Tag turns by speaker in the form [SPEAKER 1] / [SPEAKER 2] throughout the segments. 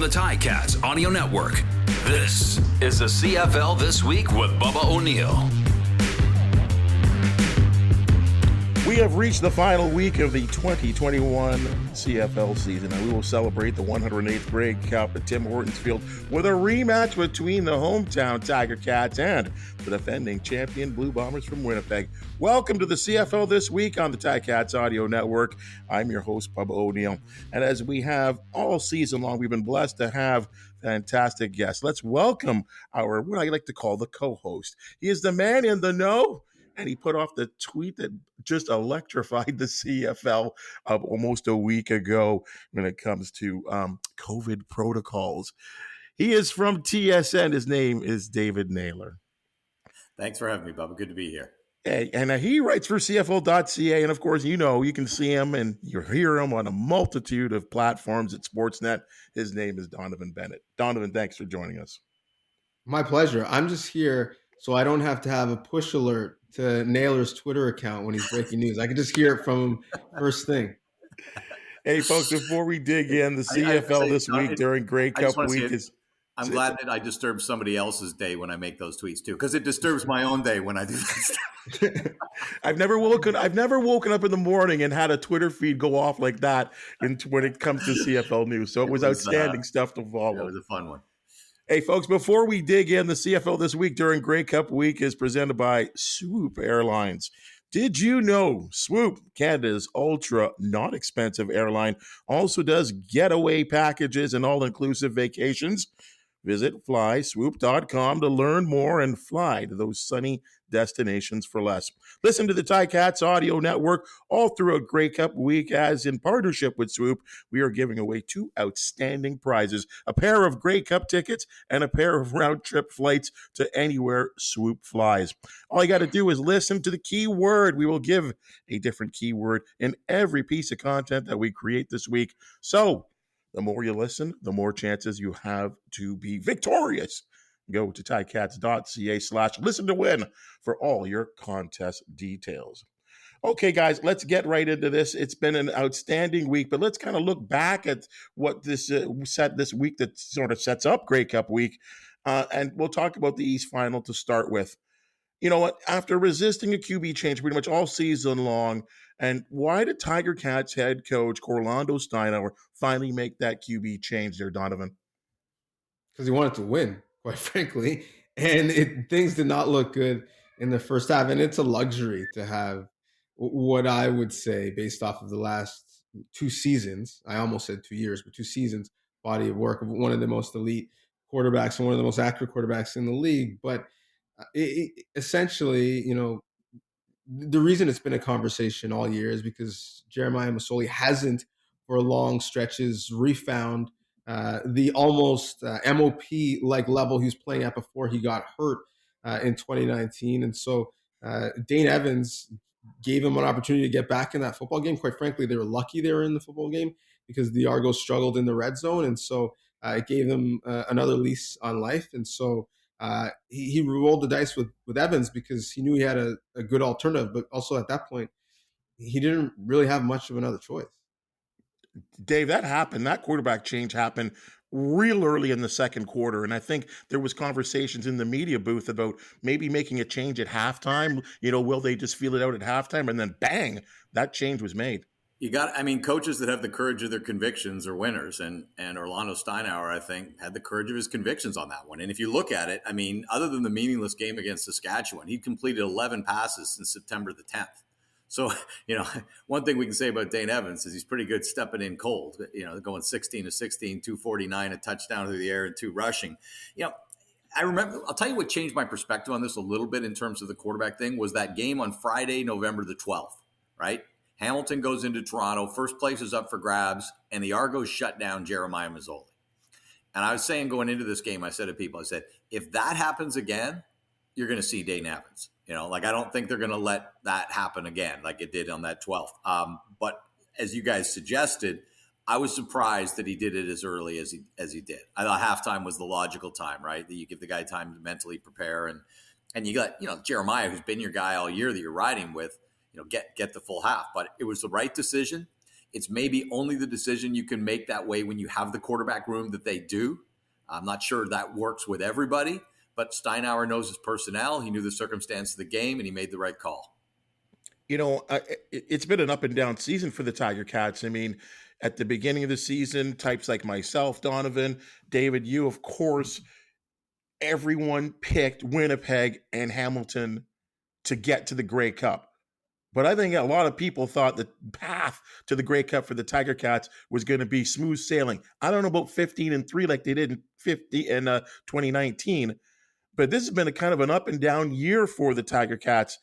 [SPEAKER 1] the Ticats Audio Network. This is the CFL This Week with Bubba O'Neil.
[SPEAKER 2] We have reached the final week of the 2021 CFL season, and we will celebrate the 108th Grey Cup at Tim Hortons Field with a rematch between the hometown Tiger Cats and the defending champion Blue Bombers from Winnipeg. Welcome to the CFL This Week on the Ticats Audio Network. I'm your host, Bubba O'Neil, and as we have all season long, we've been blessed to have fantastic guests. Let's welcome our, what I like to call the co-host. He is the man in the know, and he put off the tweet that just electrified the CFL almost a week ago when it comes to COVID protocols. He is from TSN. His name is David Naylor.
[SPEAKER 3] Thanks for having me, Bubba. Good to be here.
[SPEAKER 2] And he writes for CFL.ca. And of course, you know, you can see him and you hear him on a multitude of platforms at Sportsnet. His name is Donovan Bennet. Donovan, thanks for joining us.
[SPEAKER 4] My pleasure. I'm just here so I don't have to have a push alert to Naylor's Twitter account when he's breaking news. I can just hear it from him first thing.
[SPEAKER 2] Hey, folks, before we dig in, the CFL this week during Grey Cup week is...
[SPEAKER 3] I'm glad that I disturb somebody else's day when I make those tweets too, because it disturbs my own day when I do that.
[SPEAKER 2] I've never woken up in the morning and had a Twitter feed go off like that when it comes to CFL news. So it was outstanding stuff to follow.
[SPEAKER 3] It was a fun one.
[SPEAKER 2] Hey, folks, before we dig in, the CFL this week during Grey Cup week is presented by Swoop Airlines. Did you know Swoop, Canada's ultra not expensive airline, also does getaway packages and all-inclusive vacations? Visit flyswoop.com to learn more and fly to those sunny destinations for less. Listen to the Ticats Audio Network all through a Grey Cup week, as in partnership with Swoop, we are giving away two outstanding prizes, a pair of Grey Cup tickets and a pair of round-trip flights to anywhere Swoop flies. All you got to do is listen to the keyword. We will give a different keyword in every piece of content that we create this week. So, the more you listen, the more chances you have to be victorious. Go to ticats.ca/listen to win for all your contest details. Okay, guys, let's get right into this. It's been an outstanding week, but let's kind of look back at what this set this week that sort of sets up Grey Cup week. And we'll talk about the East Final to start with. You know what? After resisting a QB change pretty much all season long, and why did Tiger Cats head coach Orlando Steinauer finally make that QB change there, Donovan?
[SPEAKER 4] Because he wanted to win, quite frankly. And things did not look good in the first half. And it's a luxury to have what I would say, based off of the last 2 seasons, I almost said 2 years, but 2 seasons, body of work of one of the most elite quarterbacks and one of the most accurate quarterbacks in the league. But essentially, you know, the reason it's been a conversation all year is because Jeremiah Masoli hasn't, for long stretches, refound the almost MOP-like level he was playing at before he got hurt in 2019. And so Dane Evans gave him an opportunity to get back in that football game. Quite frankly, they were lucky they were in the football game because the Argos struggled in the red zone. And so it gave them another lease on life. And so he rolled the dice with Evans because he knew he had a good alternative, but also at that point, he didn't really have much of another choice.
[SPEAKER 2] Dave, that happened. That quarterback change happened real early in the second quarter, and I think there was conversations in the media booth about maybe making a change at halftime. You know, will they just feel it out at halftime? And then bang, that change was made.
[SPEAKER 3] Coaches that have the courage of their convictions are winners. And Orlando Steinauer, I think, had the courage of his convictions on that one. And if you look at it, I mean, other than the meaningless game against Saskatchewan, he'd completed 11 passes since September the 10th. So, you know, one thing we can say about Dane Evans is he's pretty good stepping in cold, you know, going 16 to 16, 249, a touchdown through the air and 2 rushing. You know, I remember, I'll tell you what changed my perspective on this a little bit in terms of the quarterback thing was that game on Friday, November the 12th, right? Hamilton goes into Toronto, first place is up for grabs, and the Argos shut down Jeremiah Masoli. And I was saying going into this game, I said to people, I said, if that happens again, you're going to see Dane Evans. You know, like I don't think they're going to let that happen again like it did on that 12th. But as you guys suggested, I was surprised that he did it as early as he did. I thought halftime was the logical time, right? That you give the guy time to mentally prepare. And you got, you know, Jeremiah, who's been your guy all year that you're riding with, you know, get the full half. But it was the right decision. It's maybe only the decision you can make that way when you have the quarterback room that they do. I'm not sure that works with everybody, but Steinauer knows his personnel. He knew the circumstance of the game, and he made the right call.
[SPEAKER 2] It's been an up and down season for the Tiger Cats. I mean, at the beginning of the season, types like myself, Donovan, David, you, of course, everyone picked Winnipeg and Hamilton to get to the Grey Cup. But I think a lot of people thought the path to the Grey Cup for the Tiger Cats was going to be smooth sailing. I don't know about 15-3 like they did in 2019, but this has been a kind of an up and down year for the Tiger Cats.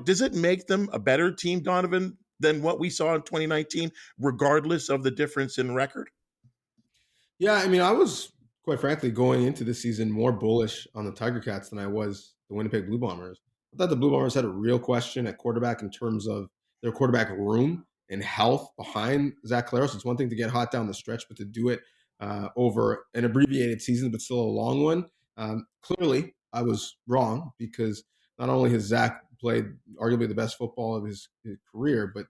[SPEAKER 2] Does it make them a better team, Donovan, than what we saw in 2019, regardless of the difference in record?
[SPEAKER 4] Yeah, I mean, I was quite frankly going into the season more bullish on the Tiger Cats than I was the Winnipeg Blue Bombers. I thought the Blue Bombers had a real question at quarterback in terms of their quarterback room and health behind Zach Collaros. It's one thing to get hot down the stretch, but to do it over an abbreviated season, but still a long one. Clearly, I was wrong because not only has Zach played arguably the best football of his career, but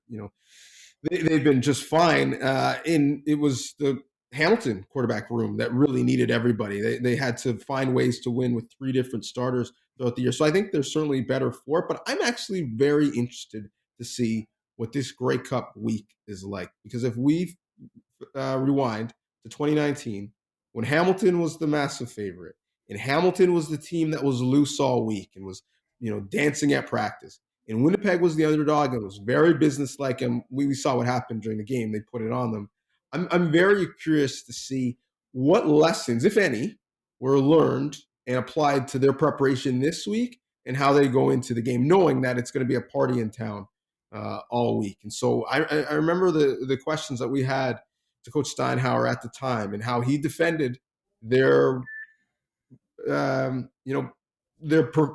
[SPEAKER 4] they've been just fine. It was the Hamilton quarterback room that really needed everybody. They had to find ways to win with 3 different starters throughout the year. So I think they're certainly better for it, but I'm actually very interested to see what this Grey Cup week is like. Because if we rewind to 2019, when Hamilton was the massive favorite, and Hamilton was the team that was loose all week and was, dancing at practice, and Winnipeg was the underdog and was very businesslike, and we saw what happened during the game. They put it on them. I'm very curious to see what lessons, if any, were learned and applied to their preparation this week and how they go into the game, knowing that it's going to be a party in town all week. And so I remember the questions that we had to Coach Steinauer at the time and how he defended their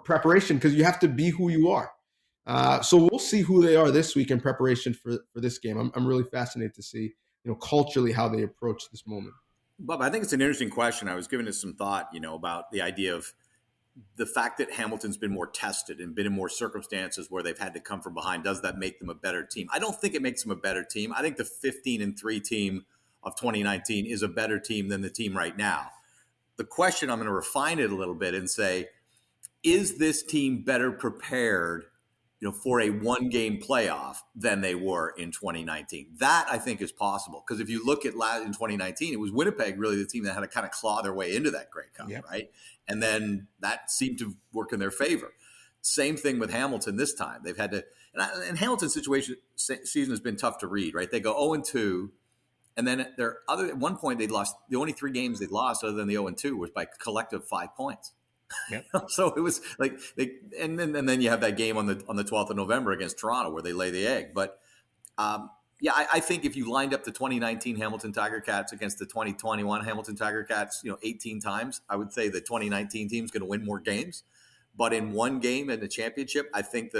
[SPEAKER 4] preparation, because you have to be who you are. So we'll see who they are this week in preparation for this game. I'm really fascinated to see, culturally how they approach this moment.
[SPEAKER 3] Bob, I think it's an interesting question. I was giving it some thought, about the idea of the fact that Hamilton's been more tested and been in more circumstances where they've had to come from behind. Does that make them a better team? I don't think it makes them a better team. I think the 15-3 team of 2019 is a better team than the team right now. The question, I'm going to refine it a little bit and say, is this team better prepared, for a 1-game playoff than they were in 2019? That I think is possible, because if you look at in 2019, it was Winnipeg really the team that had to kind of claw their way into that Grey Cup, right? And then that seemed to work in their favor. Same thing with Hamilton this time. They've had to, and Hamilton's season has been tough to read, right? They go 0-2. And then at one point they'd lost, the only 3 games they'd lost other than the 0-2 was by collective 5 points. Yep. So it was like and then you have that game on the 12th of November against Toronto where they lay the egg. But I think if you lined up the 2019 Hamilton Tiger Cats against the 2021 Hamilton Tiger Cats, 18 times, I would say the 2019 team is going to win more games. But in one game in the championship, I think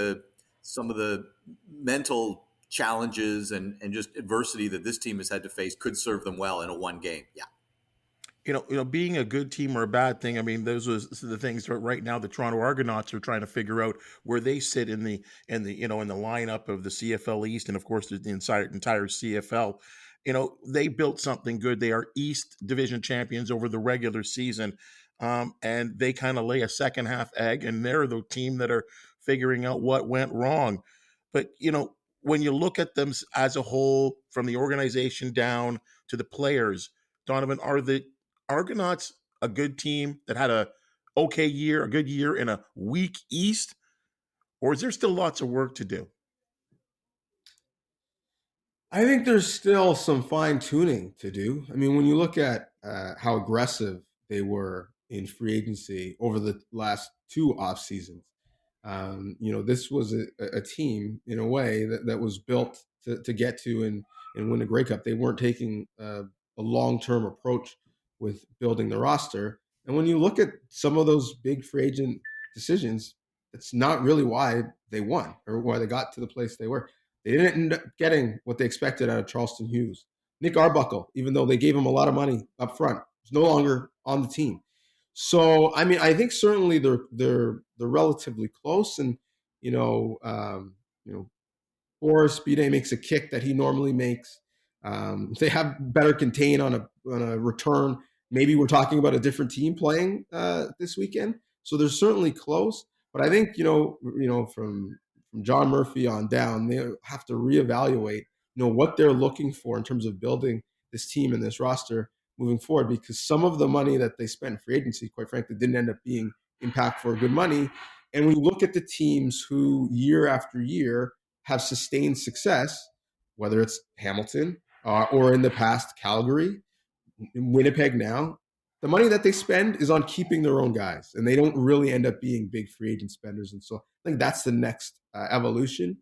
[SPEAKER 3] some of the mental challenges and just adversity that this team has had to face could serve them well in a 1 game. Yeah.
[SPEAKER 2] Being a good team or a bad thing, I mean, those are the things right now the Toronto Argonauts are trying to figure out where they sit in the lineup of the CFL East and, of course, the entire CFL. They built something good. They are East Division champions over the regular season, and they kind of lay a second half egg, and they're the team that are figuring out what went wrong. But, when you look at them as a whole, from the organization down to the players, Donovan, are the Argonauts a good team that had a good year in a weak East, or is there still lots of work to do?
[SPEAKER 4] I think there's still some fine tuning to do. I mean, when you look at how aggressive they were in free agency over the last 2 off seasons, this was a team in a way that was built to get to and win a Grey Cup. They weren't taking a long-term approach with building the roster. And when you look at some of those big free agent decisions, it's not really why they won or why they got to the place they were. They didn't end up getting what they expected out of Charleston Hughes. Nick Arbuckle, even though they gave him a lot of money up front, is no longer on the team. So, I mean, I think certainly they're relatively close, and Boris Bide makes a kick that he normally makes. They have better contain on a return. Maybe we're talking about a different team playing this weekend. So they're certainly close. But I think, from John Murphy on down, they have to reevaluate, what they're looking for in terms of building this team and this roster moving forward, because some of the money that they spent in free agency, quite frankly, didn't end up being impactful or good money. And we look at the teams who year after year have sustained success, whether it's Hamilton or in the past Calgary, Winnipeg now, the money that they spend is on keeping their own guys, and they don't really end up being big free agent spenders. And so I think that's the next evolution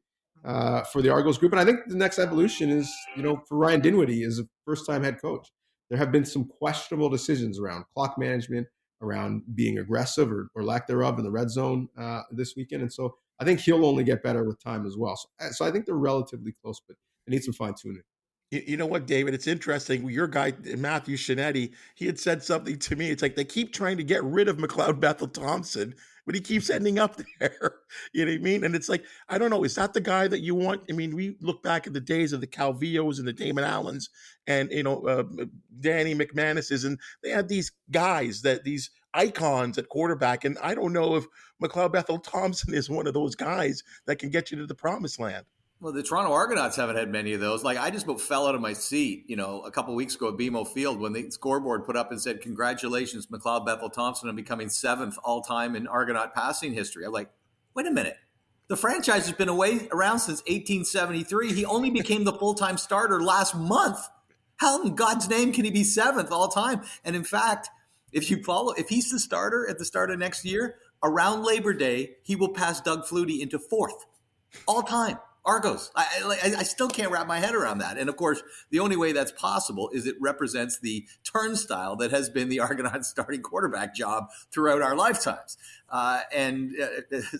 [SPEAKER 4] for the Argos group. And I think the next evolution is, for Ryan Dinwiddie as a first-time head coach. There have been some questionable decisions around clock management, around being aggressive or lack thereof in the red zone this weekend. And so I think he'll only get better with time as well. So I think they're relatively close, but they need some fine-tuning.
[SPEAKER 2] You know what, David? It's interesting. Your guy, Matthew Shinetti, he had said something to me. It's like they keep trying to get rid of McLeod Bethel Thompson, but he keeps ending up there. You know what I mean? And it's like, I don't know. Is that the guy that you want? I mean, we look back at the days of the Calvillos and the Damon Allens and, Danny McManus's, and they had these guys, these icons at quarterback. And I don't know if McLeod Bethel Thompson is one of those guys that can get you to the promised land.
[SPEAKER 3] Well, the Toronto Argonauts haven't had many of those. Like, I just about fell out of my seat, a couple of weeks ago at BMO Field when the scoreboard put up and said, "Congratulations, McLeod Bethel Thompson, on becoming 7th all-time in Argonaut passing history." I'm like, wait a minute. The franchise has been around since 1873. He only became the full-time starter last month. How in God's name can he be 7th all-time? And in fact, if he's the starter at the start of next year, around Labor Day, he will pass Doug Flutie into 4th all-time. Argos. I still can't wrap my head around that. And of course, the only way that's possible is it represents the turnstile that has been the Argonauts' starting quarterback job throughout our lifetimes.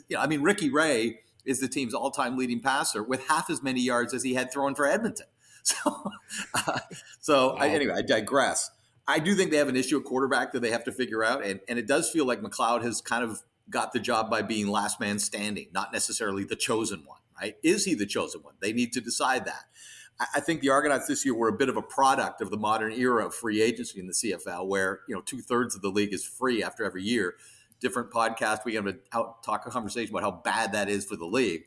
[SPEAKER 3] Ricky Ray is the team's all-time leading passer with half as many yards as he had thrown for Edmonton. Anyway, I digress. I do think they have an issue at quarterback that they have to figure out. And it does feel like McLeod has kind of got the job by being last man standing, not necessarily the chosen one. Right? Is he the chosen one? They need to decide that. I think the Argonauts this year were a bit of a product of the modern era of free agency in the CFL, where 2/3 of the league is free after every year. Different podcast, we have a conversation about how bad that is for the league.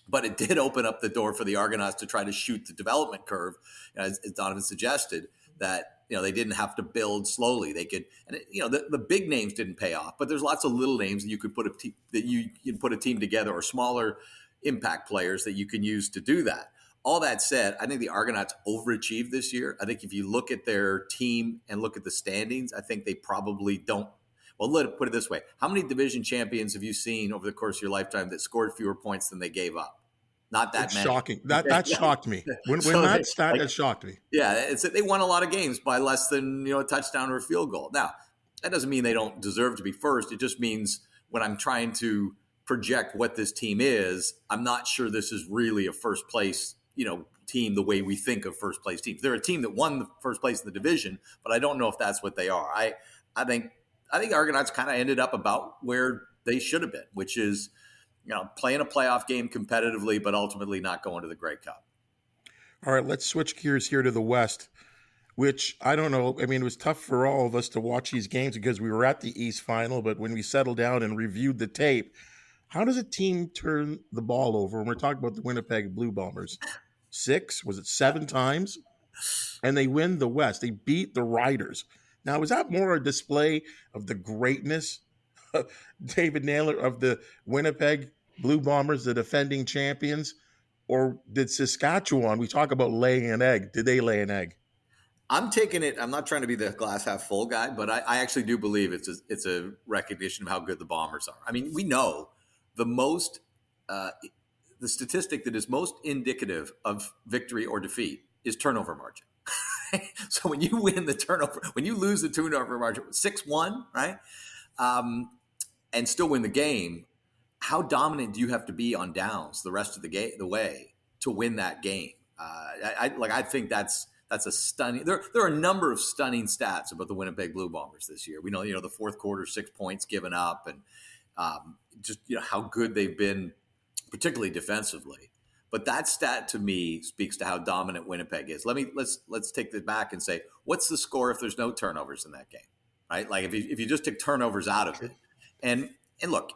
[SPEAKER 3] But it did open up the door for the Argonauts to try to shoot the development curve, as Donovan suggested, that they didn't have to build slowly. They could, and the big names didn't pay off, but there's lots of little names that you could put a team together, or smaller impact players that you can use to do that. All that said, I think the Argonauts overachieved this year. I think if you look at their team and look at the standings, I think they probably don't. Well, let it put it this way. How many division champions have you seen over the course of your lifetime that scored fewer points than they gave up? Not that many.
[SPEAKER 2] Shocking. That shocked me. When that stat, that shocked me.
[SPEAKER 3] Yeah, it's that they won a lot of games by less than a touchdown or a field goal. Now, that doesn't mean they don't deserve to be first. It just means when I'm trying to project what this team is, I'm not sure this is really a first place, team the way we think of first place teams. They're a team that won the first place in the division, but I don't know if that's what they are. I think Argonauts kind of ended up about where they should have been, which is, playing a playoff game competitively, but ultimately not going to the Grey Cup.
[SPEAKER 2] All right, let's switch gears here to the West, which I don't know. I mean, it was tough for all of us to watch these games because we were at the East Final, but when we settled down and reviewed the tape, how does a team turn the ball over? And we're talking about the Winnipeg Blue Bombers. 7 times? And they win the West. They beat the Riders. Now, is that more a display of the greatness, David Naylor, of the Winnipeg Blue Bombers, the defending champions? Or did Saskatchewan, we talk about laying an egg, did they lay an egg?
[SPEAKER 3] I'm taking it. I'm not trying to be the glass half full guy, but I actually do believe it's a recognition of how good the Bombers are. I mean, we know the statistic that is most indicative of victory or defeat is turnover margin. So when you lose the turnover margin 6-1, right, and still win the game, how dominant do you have to be on downs the rest of the way to win that game? I think that's a stunning. There are a number of stunning stats about the Winnipeg Blue Bombers this year. We know, the fourth quarter, 6 points given up, and just how good they've been, particularly defensively. But that stat to me speaks to how dominant Winnipeg is. Let's take this back and say, what's the score if there's no turnovers in that game, right? Like if you just take turnovers out of it, and look,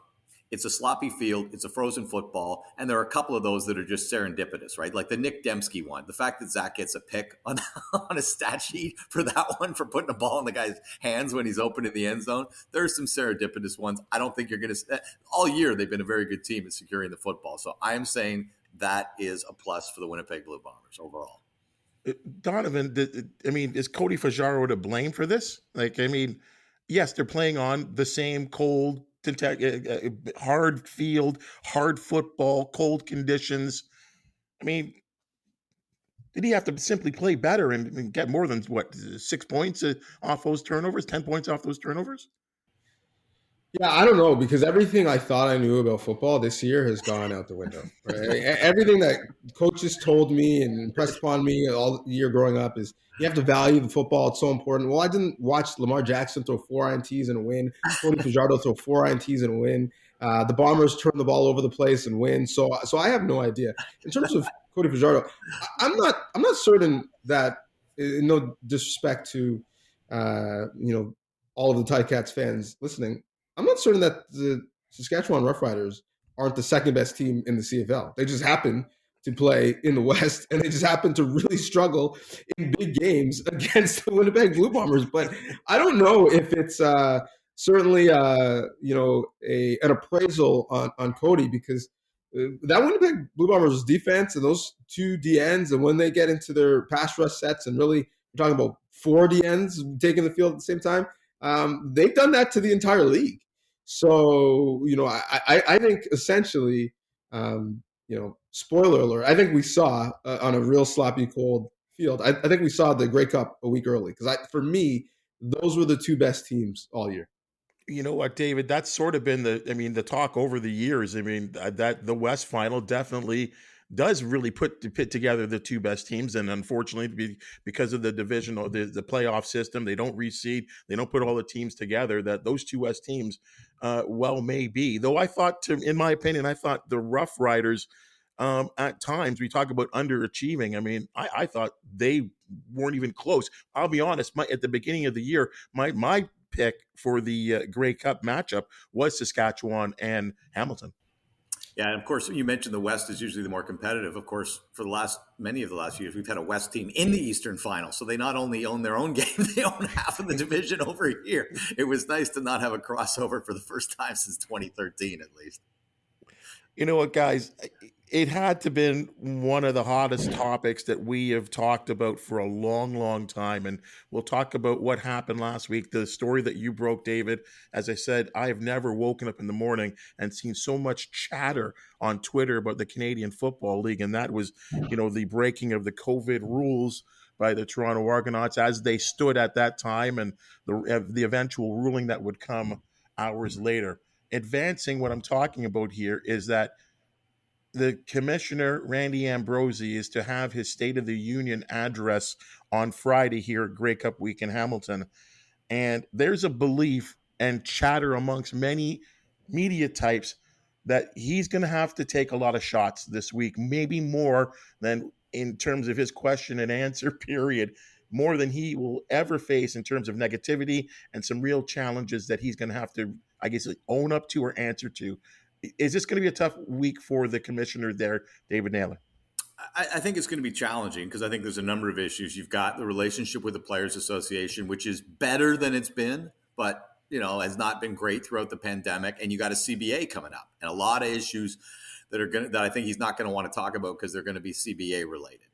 [SPEAKER 3] it's a sloppy field, it's a frozen football, and there are a couple of those that are just serendipitous, right? Like the Nick Dembski one, the fact that Zach gets a pick on on a stat sheet for that one, for putting a ball in the guy's hands when he's open in the end zone. There's some serendipitous ones. I don't think you're going to all year. They've been a very good team at securing the football. So I am saying that is a plus for the Winnipeg Blue Bombers overall.
[SPEAKER 2] Donovan, is Cody Fajardo to blame for this? Yes, they're playing on the same cold, hard field, hard football, cold conditions. Did he have to simply play better and get more than 6 points off those turnovers, 10 points off those turnovers?
[SPEAKER 4] Yeah, I don't know, because everything I thought I knew about football this year has gone out the window. Right? Everything that coaches told me and impressed upon me all year growing up is you have to value the football. It's so important. Well, I didn't watch Lamar Jackson throw 4 INTs and win. Cody Fajardo throw 4 INTs and win. The Bombers turn the ball over the place and win. So I have no idea. In terms of Cody Fajardo, I'm not certain that, no disrespect to all of the Ticats fans listening, I'm not certain that the Saskatchewan Roughriders aren't the second best team in the CFL. They just happen to play in the West, and they just happen to really struggle in big games against the Winnipeg Blue Bombers. But I don't know if it's certainly an appraisal on Cody, because that Winnipeg Blue Bombers defense and those 2 DNs, and when they get into their pass rush sets, and really we're talking about 4 DNs taking the field at the same time, they've done that to the entire league. So, I think essentially, spoiler alert, I think we saw on a real sloppy, cold field, I think we saw the Grey Cup a week early, because for me, those were the 2 best teams all year.
[SPEAKER 2] You know what, David? That's sort of been the talk over the years. That the West Final definitely does really put together the 2 best teams, and unfortunately, because of the divisional, the playoff system, they don't reseed, they don't put all the teams together. That those 2 West teams, may be. Though in my opinion, I thought the Rough Riders, at times, we talk about underachieving. I thought they weren't even close. I'll be honest. At the beginning of the year, my pick for the Grey Cup matchup was Saskatchewan and Hamilton.
[SPEAKER 3] Yeah, and of course, you mentioned the West is usually the more competitive. Of course, for many of the last years, we've had a West team in the Eastern Final. So they not only own their own game, they own half of the division over here. It was nice to not have a crossover for the first time since 2013, at least.
[SPEAKER 2] You know what, guys? It had to been one of the hottest topics that we have talked about for a long, long time. And we'll talk about what happened last week, the story that you broke, David. As I said, I have never woken up in the morning and seen so much chatter on Twitter about the Canadian Football League. And that was, the breaking of the COVID rules by the Toronto Argonauts as they stood at that time, and the eventual ruling that would come hours later. Advancing, what I'm talking about here is that the commissioner, Randy Ambrosie, is to have his State of the Union address on Friday here at Grey Cup Week in Hamilton. And there's a belief and chatter amongst many media types that he's going to have to take a lot of shots this week, maybe more than in terms of his question and answer period, more than he will ever face in terms of negativity and some real challenges that he's going to have to, I guess, own up to or answer to. Is this going to be a tough week for the commissioner there, David Naylor?
[SPEAKER 3] I think it's going to be challenging, because I think there's a number of issues. You've got the relationship with the Players Association, which is better than it's been, but has not been great throughout the pandemic. And you got a CBA coming up, and a lot of issues that I think he's not going to want to talk about, because they're going to be CBA related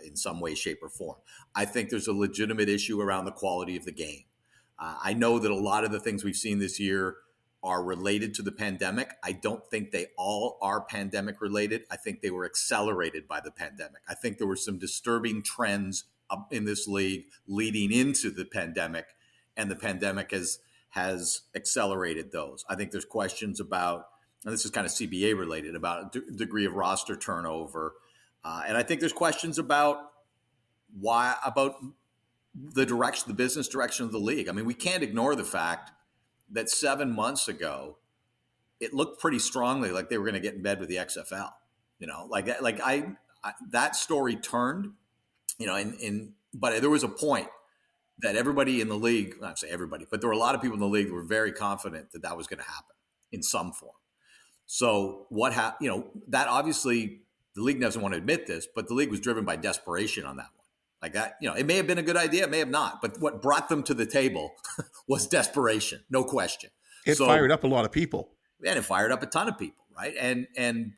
[SPEAKER 3] in some way, shape, or form. I think there's a legitimate issue around the quality of the game. I know that a lot of the things we've seen this year are related to the pandemic. I don't think they all are pandemic related. I think they were accelerated by the pandemic. I think there were some disturbing trends in this league leading into the pandemic, and the pandemic has accelerated those. I think there's questions about, and this is kind of CBA related, about degree of roster turnover. And I think there's questions about the business direction of the league. We can't ignore the fact that 7 months ago, it looked pretty strongly like they were going to get in bed with the XFL. That story turned, but there was a point that everybody in the league, not say everybody, but there were a lot of people in the league that were very confident that that was going to happen in some form. So what happened, that obviously the league doesn't want to admit this, but the league was driven by desperation on that one. Like that, it may have been a good idea, it may have not, but what brought them to the table was desperation, no question.
[SPEAKER 2] It fired up a lot of people.
[SPEAKER 3] And it fired up a ton of people, right? And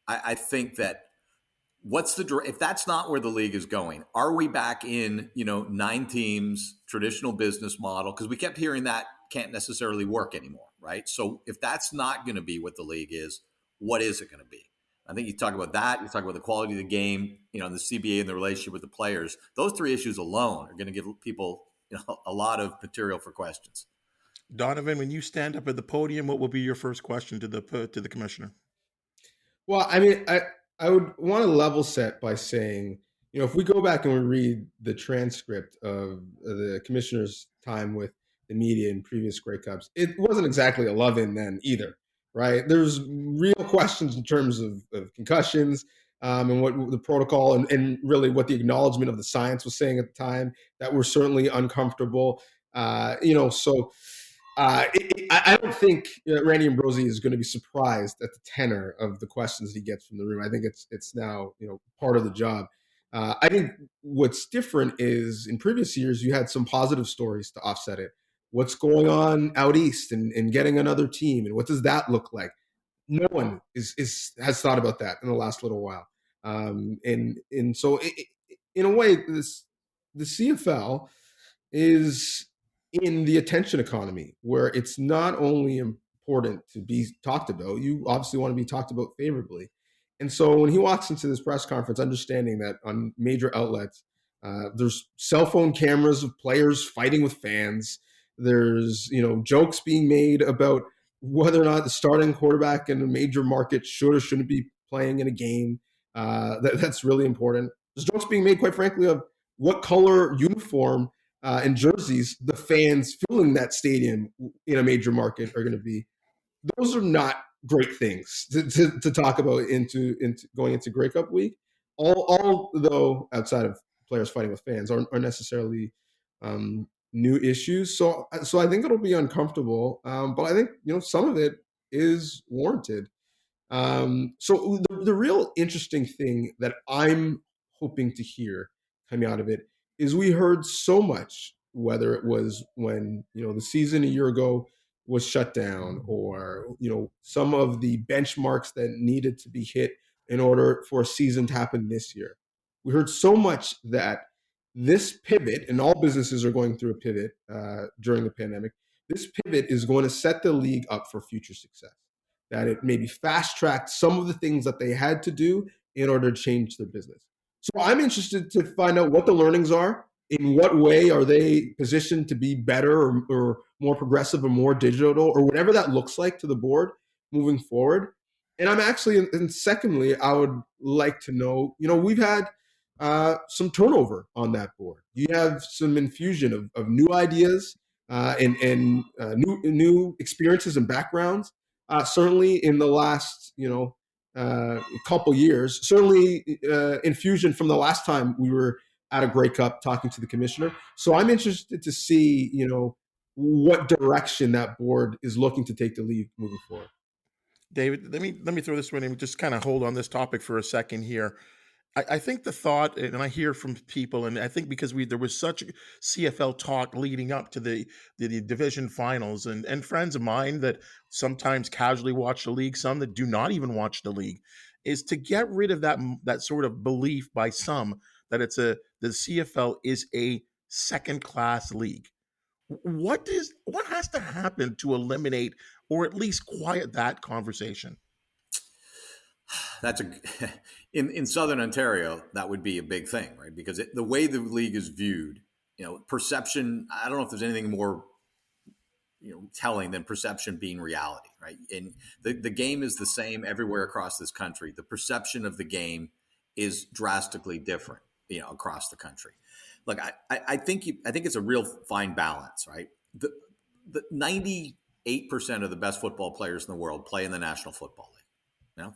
[SPEAKER 3] I think that if that's not where the league is going, are we back in 9 teams, traditional business model? Because we kept hearing that can't necessarily work anymore, right? So if that's not going to be what the league is, what is it going to be? I think you talk about that. You talk about the quality of the game, the CBA and the relationship with the players. Those 3 issues alone are going to give people a lot of material for questions.
[SPEAKER 2] Donovan, when you stand up at the podium, what will be your first question to the commissioner?
[SPEAKER 4] Well, I mean, I would want to level set by saying, if we go back and we read the transcript of the commissioner's time with the media in previous Grey Cups, it wasn't exactly a love-in then either, right? There's real questions in terms of concussions and what the protocol and really what the acknowledgement of the science was saying at the time that were certainly uncomfortable. I don't think Randy Ambrosie is going to be surprised at the tenor of the questions he gets from the room. I think it's now part of the job. I think what's different is in previous years you had some positive stories to offset it. What's going on out east and getting another team and what does that look like? No one has thought about that in the last little while, and so in a way, the CFL is in the attention economy where it's not only important to be talked about, you obviously want to be talked about favorably. And so when he walks into this press conference, understanding that on major outlets, there's cell phone cameras of players fighting with fans. There's, jokes being made about whether or not the starting quarterback in a major market should or shouldn't be playing in a game. That's really important. There's jokes being made, quite frankly, of what color uniform and jerseys the fans filling that stadium in a major market are going to be. Those are not great things to talk about into going into Grey Cup week. Although outside of players fighting with fans aren't necessarily new issues. So I think it'll be uncomfortable. But I think some of it is warranted. So the real interesting thing that I'm hoping to hear coming out of it is we heard so much, whether it was when the season a year ago was shut down, or some of the benchmarks that needed to be hit in order for a season to happen this year. We heard so much that this pivot, and all businesses are going through a pivot during the pandemic. This pivot is going to set the league up for future success. That it maybe fast-tracked some of the things that they had to do in order to change their business. So I'm interested to find out what the learnings are. In what way are they positioned to be better or more progressive or more digital or whatever that looks like to the board moving forward? And I'm actually, and secondly, I would like to know, we've had some turnover on that board. You have some infusion of new ideas and new experiences and backgrounds. Certainly in the last, couple years, certainly infusion from the last time we were at a Grey Cup talking to the commissioner. So I'm interested to see, what direction that board is looking to take the league moving forward.
[SPEAKER 2] David, let me throw this one in. Just kind of hold on this topic for a second here. I think the thought, and I hear from people, and I think because there was such CFL talk leading up to the division finals, and friends of mine that sometimes casually watch the league, some that do not even watch the league, is to get rid of that sort of belief by some that the CFL is a second class league. What has to happen to eliminate or at least quiet that conversation?
[SPEAKER 3] That's in Southern Ontario, that would be a big thing, right? Because the way the league is viewed, perception, I don't know if there's anything more, telling than perception being reality, right? And the game is the same everywhere across this country. The perception of the game is drastically different, across the country. Look, I think it's a real fine balance, right? The 98% of the best football players in the world play in the National Football League.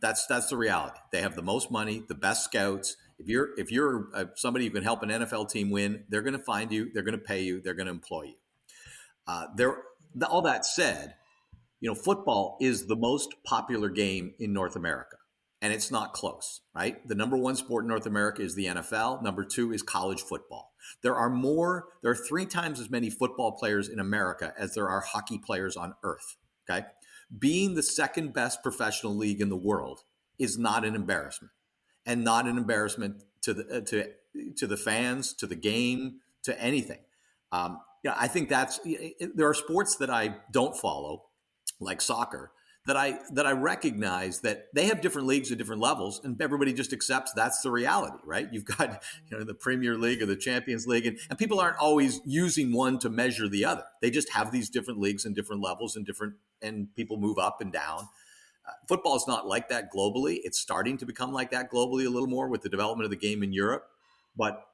[SPEAKER 3] That's the reality. They have the most money, the best scouts. If you're somebody who can help an NFL team win, they're going to find you. They're going to pay you. They're going to employ you. All that said, football is the most popular game in North America, and it's not close, right? The number one sport in North America is the NFL. Number two is college football. There are 3 times as many football players in America as there are hockey players on earth. Okay. Being the second best professional league in the world is not an embarrassment, and not an embarrassment to the fans, to the game, to anything. I think there are sports that I don't follow, like soccer, that I recognize that they have different leagues at different levels, and everybody just accepts that's the reality, right? You've got the Premier League or the Champions League, and people aren't always using one to measure the other. They just have these different leagues and different levels and people move up and down. Football is not like that globally. It's starting to become like that globally a little more with the development of the game in Europe. But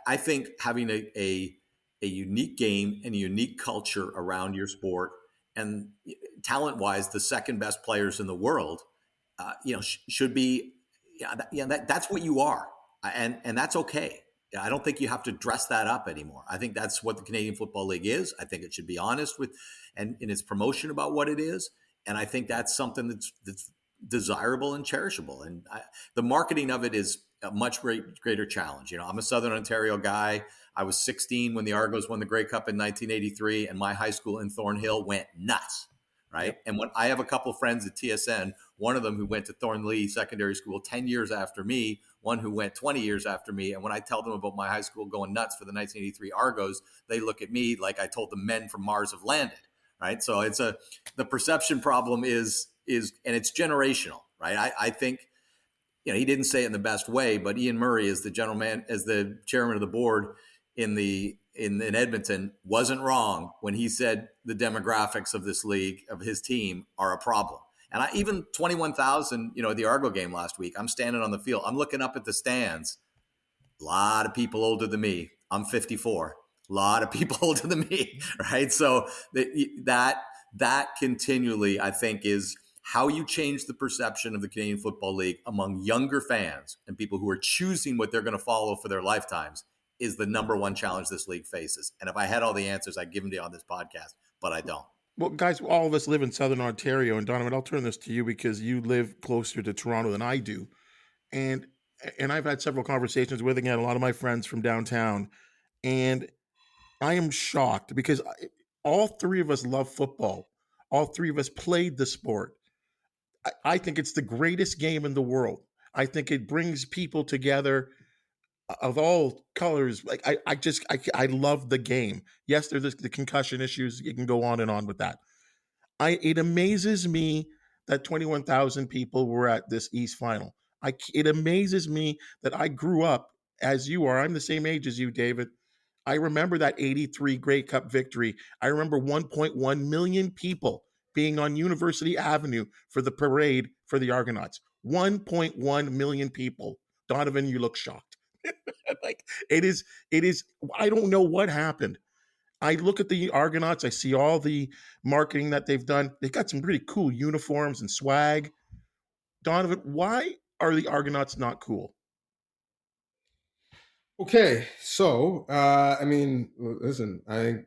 [SPEAKER 3] I think having a unique game and a unique culture around your sport, and talent-wise, the second best players in the world, should be, that's what you are, and that's okay. I don't think you have to dress that up anymore. I think that's what the Canadian Football League is. I think it should be honest with, and in its promotion about what it is, and I think that's something that's desirable and cherishable. And the marketing of it is a much greater challenge. I'm a Southern Ontario guy. I was 16 when the Argos won the Grey Cup in 1983, and my high school in Thornhill went nuts, right? Yep. And when I have a couple of friends at TSN, one of them who went to Thornlea Secondary School 10 years after me, one who went 20 years after me, and when I tell them about my high school going nuts for the 1983 Argos, they look at me like I told them men from Mars have landed, right? So the perception problem is and it's generational, right? I think, he didn't say it in the best way, but Ian Murray, as the chairman of the board in Edmonton, wasn't wrong when he said the demographics of this league, of his team, are a problem. And even 21,000, the Argo game last week, I'm standing on the field, I'm looking up at the stands, a lot of people older than me. I'm 54, a lot of people older than me, right? So that continually, I think, is how you change the perception of the Canadian Football League among younger fans and people who are choosing what they're going to follow for their lifetimes is the number one challenge this league faces. And if I had all the answers, I'd give them to you on this podcast, but I don't.
[SPEAKER 2] Well, guys, all of us live in Southern Ontario, and Donovan, I'll turn this to you because you live closer to Toronto than I do. And I've had several conversations with, again, a lot of my friends from downtown, and I am shocked because all 3 of us love football. All 3 of us played the sport. I think it's the greatest game in the world. I think it brings people together of all colors. Like I love the game. Yes, there's the concussion issues. You can go on and on with that. It amazes me that 21,000 people were at this East final. It amazes me that I grew up as you are. I'm the same age as you, David. I remember that 83 Grey Cup victory. I remember 1.1 million people being on University Avenue for the parade for the Argonauts. 1.1 million people. Donovan, you look shocked. Like it is, I don't know what happened. I look at the Argonauts, I see all the marketing that they've done. They've got some pretty cool uniforms and swag. Donovan, why are the Argonauts not cool?
[SPEAKER 4] Okay, so listen, I think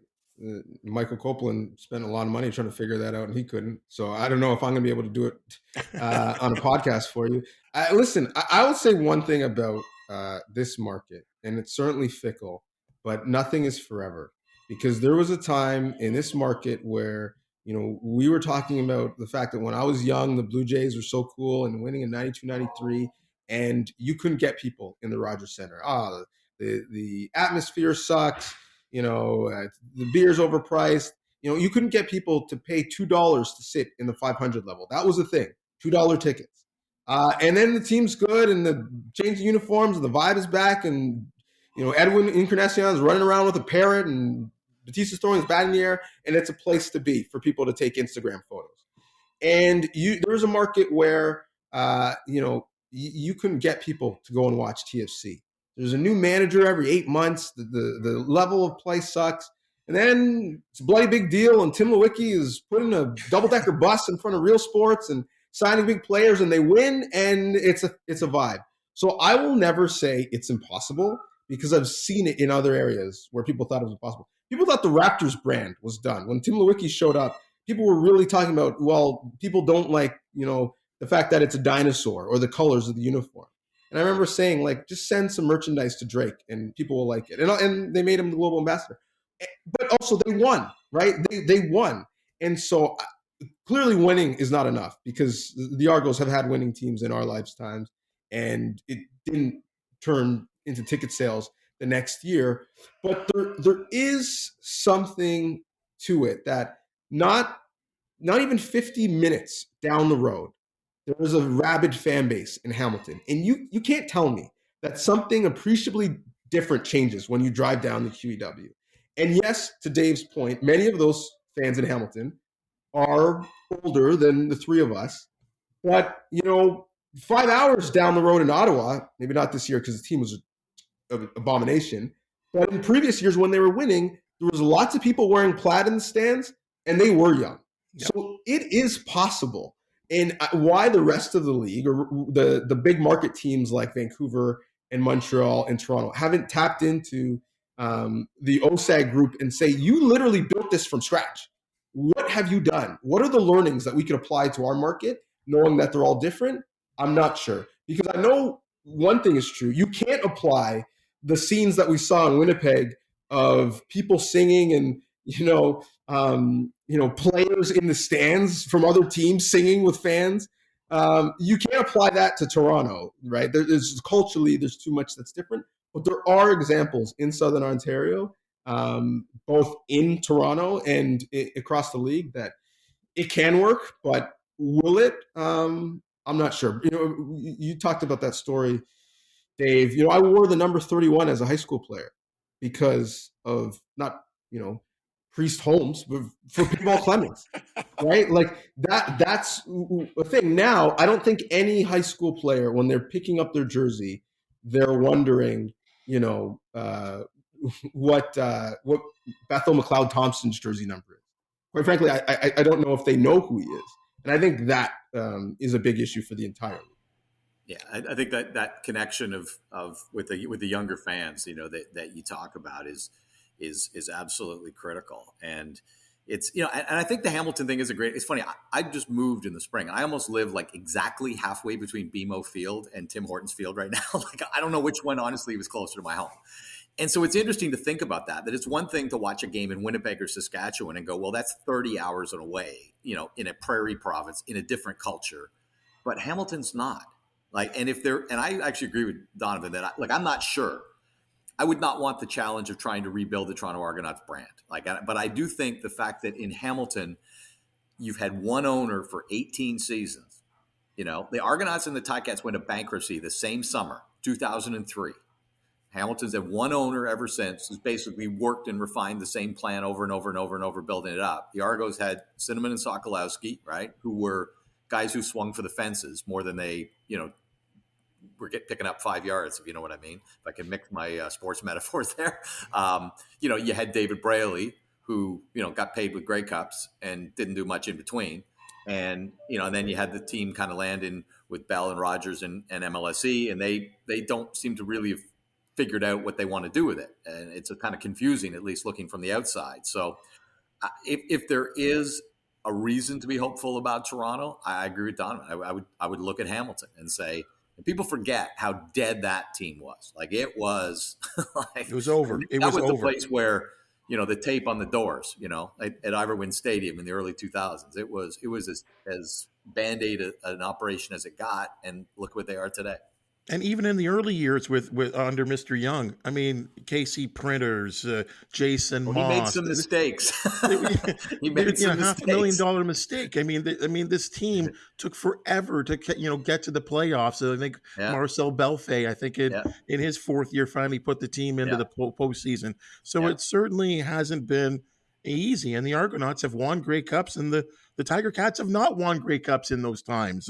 [SPEAKER 4] Michael Copeland spent a lot of money trying to figure that out, and he couldn't. So I don't know if I'm going to be able to do it on a podcast for you. Listen, I will say one thing about this market, and it's certainly fickle, but nothing is forever. Because there was a time in this market where, we were talking about the fact that when I was young, the Blue Jays were so cool and winning in 92, 93, and you couldn't get people in the Rogers Center. The atmosphere sucks. The beer's overpriced. You couldn't get people to pay $2 to sit in the 500 level. That was the thing, $2 tickets. And then the team's good and the change the uniforms and the vibe is back. And, Edwin Encarnacion is running around with a parrot and Batista's throwing his bat in the air. And it's a place to be for people to take Instagram photos. And there's a market where, you couldn't get people to go and watch TFC. There's a new manager every 8 months. The level of play sucks. And then it's a bloody big deal. And Tim Lewicki is putting a double-decker bus in front of Real Sports. And signing big players and they win, and it's a vibe. So I will never say it's impossible because I've seen it in other areas where people thought it was impossible. People thought the Raptors brand was done. When Tim Lewicki showed up, people were really talking about, well, people don't like, the fact that it's a dinosaur or the colors of the uniform. And I remember saying, like, just send some merchandise to Drake and people will like it. And they made him the global ambassador. But also they won, right? They won. And so clearly winning is not enough because the Argos have had winning teams in our lifetimes and it didn't turn into ticket sales the next year. But there is something to it that not even 50 minutes down the road, there is a rabid fan base in Hamilton. And you can't tell me that something appreciably different changes when you drive down the QEW. And yes, to Dave's point, many of those fans in Hamilton are older than the three of us. But, 5 hours down the road in Ottawa, maybe not this year because the team was an abomination, but in previous years when they were winning, there was lots of people wearing plaid in the stands, and they were young. Yep. So it is possible. And why the rest of the league or the big market teams like Vancouver and Montreal and Toronto haven't tapped into the OSAG group and say, you literally built this from scratch. What have you done? What are the learnings that we could apply to our market, knowing that they're all different? I'm not sure. Because I know one thing is true. You can't apply the scenes that we saw in Winnipeg of people singing and, players in the stands from other teams singing with fans. You can't apply that to Toronto, right? Culturally, there's too much that's different. But there are examples in Southern Ontario, both in Toronto and across the league, that it can work. But will it? I'm not sure. You talked about that story, Dave. I wore the number 31 as a high school player because of not, Priest Holmes, but for Pinball Clemens, right? Like that's a thing. Now, I don't think any high school player, when they're picking up their jersey, they're wondering, what Bethel McLeod Thompson's jersey number is. Quite frankly, I don't know if they know who he is. And I think that is a big issue for the entire league.
[SPEAKER 3] Yeah, I think that connection of with the younger fans, that you talk about is absolutely critical. And it's, and I think the Hamilton thing is it's funny. I just moved in the spring. I almost live like exactly halfway between BMO Field and Tim Hortons Field right now. Like, I don't know which one, honestly, was closer to my home. And so it's interesting to think about that it's one thing to watch a game in Winnipeg or Saskatchewan and go, well, that's 30 hours away, in a prairie province, in a different culture. But Hamilton's not. Like, and I actually agree with Donovan that I'm not sure. I would not want the challenge of trying to rebuild the Toronto Argonauts brand. But I do think the fact that in Hamilton, you've had one owner for 18 seasons. The Argonauts and the Ticats went to bankruptcy the same summer, 2003. Hamilton's had one owner ever since, who's basically worked and refined the same plan over and over and over and over, building it up. The Argos had Cinnamon and Sokolowski, right, who were guys who swung for the fences more than they, were picking up 5 yards, if you know what I mean. If I can mix my sports metaphors there. You had David Braley, who, got paid with Grey Cups and didn't do much in between. And, and then you had the team kind of land in with Bell and Rogers and MLSE, and they don't seem to really have figured out what they want to do with it. And it's kind of confusing, at least looking from the outside. So if there is a reason to be hopeful about Toronto, I agree with Donovan. I would look at Hamilton and say, and people forget how dead that team was. Like, it was like,
[SPEAKER 2] it was over.
[SPEAKER 3] That was the place where, the tape on the doors, at Iverwin Stadium in the early 2000s. It was as Band-Aid an operation as it got, and look what they are today.
[SPEAKER 2] And even in the early years with under Mr. Young, I mean, KC Printers, Jason Moss.
[SPEAKER 3] He made some mistakes.
[SPEAKER 2] He made some $500,000 mistake. I mean, this team took forever to get to the playoffs. So I think Marcel Belfay, in his fourth year, finally put the team into the postseason. So it certainly hasn't been easy. And the Argonauts have won Grey Cups, and the Tiger Cats have not won Grey Cups in those times.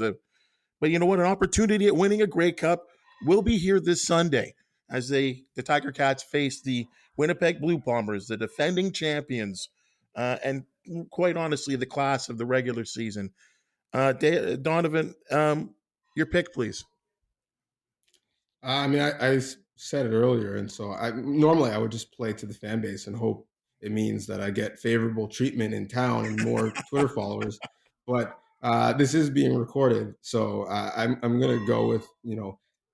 [SPEAKER 2] But you know what? An opportunity at winning a Grey Cup will be here this Sunday as the Tiger Cats face the Winnipeg Blue Bombers, the defending champions, and quite honestly, the class of the regular season. Donovan, your pick, please.
[SPEAKER 4] I mean, I said it earlier, and so normally I would just play to the fan base and hope it means that I get favorable treatment in town and more Twitter followers. But this is being recorded, so I'm going to go with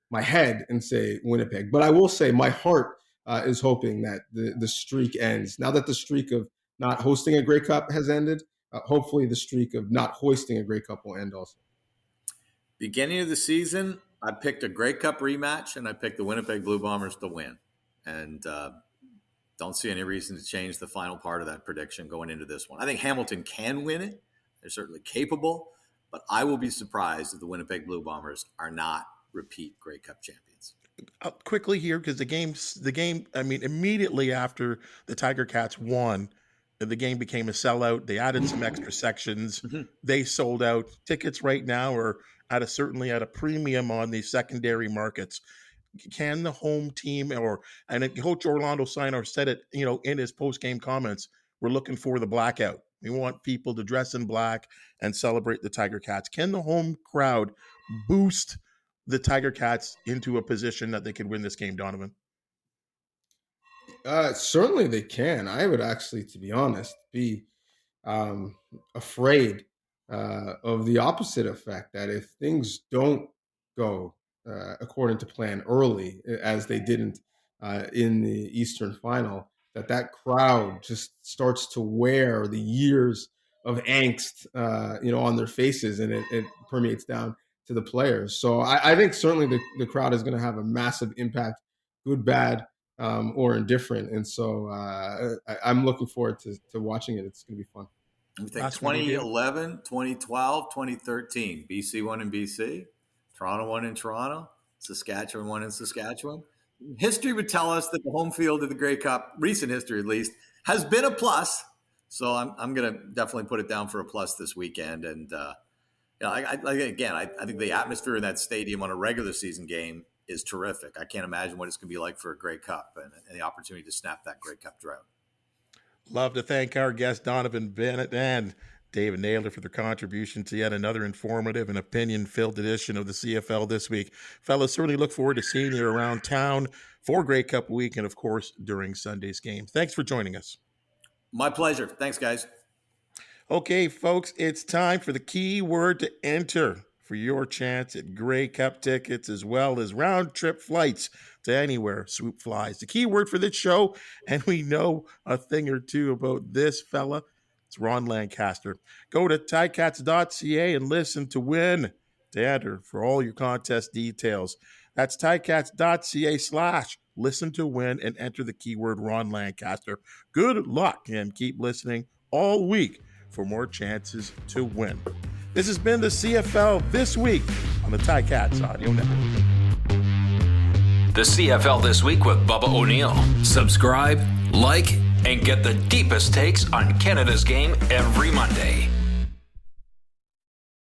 [SPEAKER 4] my head and say Winnipeg. But I will say my heart is hoping that the streak ends. Now that the streak of not hosting a Grey Cup has ended, hopefully the streak of not hoisting a Grey Cup will end also.
[SPEAKER 3] Beginning of the season, I picked a Grey Cup rematch, and I picked the Winnipeg Blue Bombers to win. And don't see any reason to change the final part of that prediction going into this one. I think Hamilton can win it. They're certainly capable. But I will be surprised if the Winnipeg Blue Bombers are not repeat Grey Cup champions.
[SPEAKER 2] Quickly here, because the game, I mean, immediately after the Tiger Cats won, the game became a sellout. They added some extra sections. They sold out. Tickets right now are certainly at a premium on the secondary markets. Can the home team and Coach Orlando Steiner said it, in his post-game comments, we're looking for the blackout. We want people to dress in black and celebrate the Tiger Cats. Can the home crowd boost the Tiger Cats into a position that they could win this game, Donovan?
[SPEAKER 4] Certainly they can. I would actually, to be honest, be afraid of the opposite effect, that if things don't go according to plan early, as they didn't in the Eastern Final, that crowd just starts to wear the years of angst, on their faces, and it permeates down to the players. So I think certainly the crowd is going to have a massive impact, good, bad, or indifferent. And so I'm looking forward to watching it. It's going to be fun.
[SPEAKER 3] We think 2011, 2012, 2013, BC won in BC, Toronto won in Toronto, Saskatchewan won in Saskatchewan. History would tell us that the home field of the Grey Cup, recent history at least, has been a plus. So I'm going to definitely put it down for a plus this weekend. And I think the atmosphere in that stadium on a regular season game is terrific. I can't imagine what it's going to be like for a Grey Cup and the opportunity to snap that Grey Cup drought.
[SPEAKER 2] Love to thank our guests, Donovan Bennet and David Naylor, for their contribution to yet another informative and opinion-filled edition of the CFL This Week. Fellas, certainly look forward to seeing you around town for Grey Cup week and, of course, during Sunday's game. Thanks for joining us.
[SPEAKER 3] My pleasure. Thanks, guys.
[SPEAKER 2] Okay, folks, it's time for the keyword to enter for your chance at Grey Cup tickets, as well as round-trip flights to anywhere Swoop flies. The keyword for this show, and we know a thing or two about this fella, it's Ron Lancaster. Go to Ticats.ca and listen to win to enter for all your contest details. That's Ticats.ca/listen to win and enter the keyword Ron Lancaster. Good luck and keep listening all week for more chances to win. This has been the CFL This Week on the Ticats Audio Network.
[SPEAKER 1] The CFL This Week with Bubba O'Neil. Subscribe, like, and get the deepest takes on Canada's game every Monday.